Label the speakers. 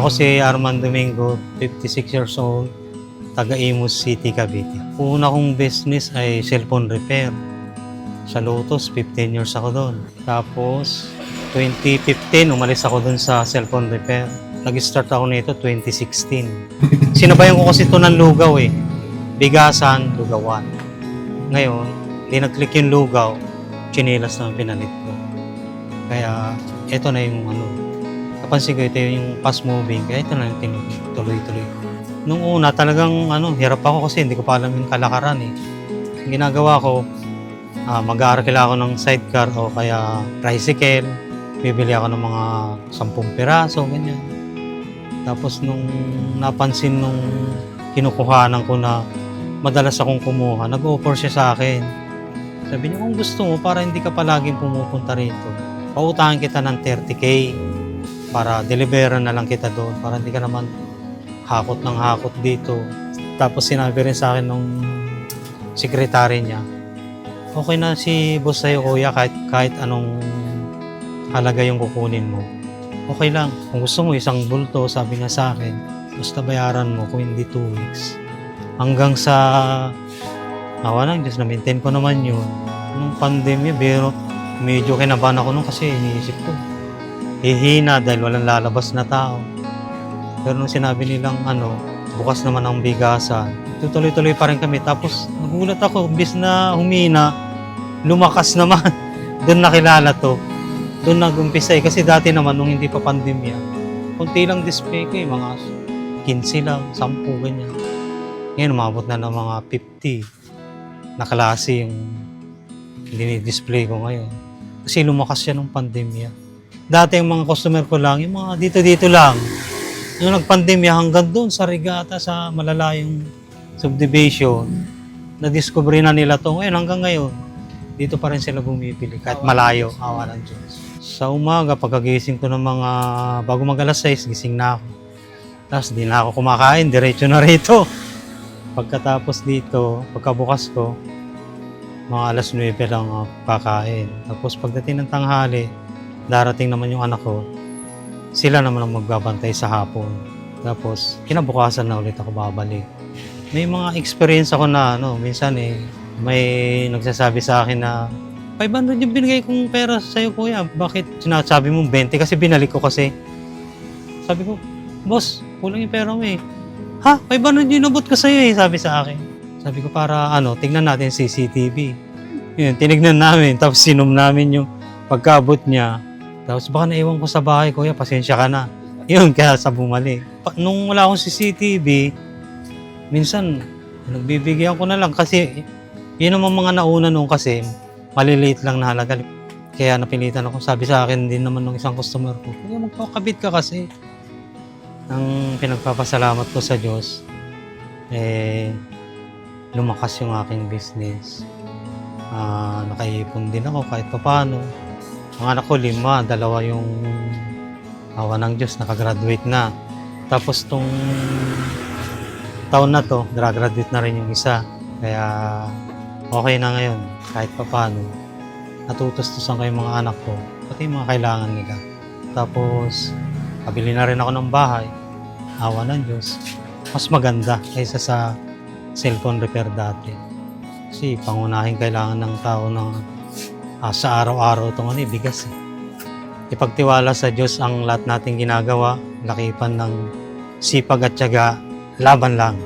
Speaker 1: Ako si Arman Domingo, 56 years old, taga Imus City, Cavite. Una kong business ay cellphone repair. Sa Lotus, 15 years ako doon. Tapos, 2015, umalis ako doon sa cellphone repair. Nag-start ako nito 2016. Sinabayan ko kasi ito ng lugaw eh. Bigasan, lugawan. Ngayon, di nag-click yung lugaw, chinelas na pinalit ko. Kaya, ito na yung napansin ko ito yung fast moving, kaya ito na yung tuloy-tuloy. Nung una talagang hirap ako kasi hindi ko pa alam yung kalakaran eh. Ang ginagawa ko, mag-aarakila ako ng sidecar o kaya tricycle. Bibili ako ng mga 10 piraso, ganyan. Tapos nung napansin nung kinukuhanan ko na madalas akong kumuha, nag-offer siya sa akin. Sabi niya, kung gusto mo, para hindi ka palaging pumupunta rito, pautahan kita ng 30K para deliveran na lang kita doon, para hindi ka naman hakot ng hakot dito. Tapos sinabi rin sa akin nung sekretary niya, okay na si boss sa'yo kuya, kahit anong halaga yung kukunin mo. Okay lang, kung gusto mo isang bulto, sabi niya sa akin, basta bayaran mo kung hindi 2 weeks. Hanggang sa awa ng Diyos, na-maintain ko naman yun. Nung pandemya, pero medyo kinabahan ako nun kasi iniisip ko, hihina dahil walang lalabas na tao. Pero nung sinabi nilang bukas naman ang bigasan, tuloy-tuloy pa rin kami. Tapos nagulat ako, imbis na humina, lumakas naman. Doon nakilala to. Doon nag-umpisa eh. Kasi dati naman nung hindi pa pandemya, kunti lang display ko eh, mga 15 lang, 10 ganyan. Ngayon umabot na ng mga 50 na klase yung dinidisplay ko ngayon. Kasi lumakas siya nung pandemya. Dati yung mga customer ko lang, yung mga dito-dito lang. Nung nagpandemya hanggang doon sa Rigata, sa malalayong subdivision, na-discover na nila ito. Ngayon, hanggang ngayon, dito pa rin sila bumibili, kahit malayo, awa ng Diyos. Sa umaga, pagkagising ko ng mga bago mag-alas 6, gising na ako. Tapos di na ako kumakain, diretso na rito. Pagkatapos dito, pagkabukas ko, mga alas 9 lang ako kakain. Tapos pagdating ng tanghali, darating naman yung anak ko, sila naman ang magbabantay sa hapon. Tapos, kinabukasan na ulit ako babalik. May mga experience ako na, minsan may nagsasabi sa akin na, 500 yung binigay kong pera sa'yo, kuya. Bakit sinasabi mo 20? Kasi binalik ko kasi. Sabi ko, boss, kulang yung pera mo eh. Ha? 500 yung nabot ko sa'yo eh, sabi sa akin. Sabi ko, para tignan natin CCTV. Yun, tinignan namin, tapos sinom namin yung pagkaabot niya. Tapos baka naiwan ko sa bahay, kuya, pasensya ka na. Yun, kaya sa bumalik. Nung wala akong CCTV, minsan, nagbibigyan ko na lang kasi yun naman mga nauna nung kasi maliliit lang na halaga. Kaya napilitan ako. Sabi sa akin din naman ng isang customer ko, kuya, magpakabit ka kasi. Ang pinagpapasalamat ko sa Diyos, lumakas yung aking business. Nakaipon din ako kahit paano. Ang anak ko 5, 2 yung awa ng Diyos, nakagraduate na. Tapos tong taon na to, graduate na rin yung isa. Kaya okay na ngayon, kahit paano. Natutustusan ko yung mga anak ko, pati yung mga kailangan nila. Tapos, kabili na rin ako ng bahay. Awa ng Diyos. Mas maganda kaysa sa cellphone repair dati. Kasi pangunahing kailangan ng tao na sa araw-araw itong bigas eh. Ipagtiwala sa Diyos ang lahat nating ginagawa, lakipan ng sipag at tiyaga, laban lang.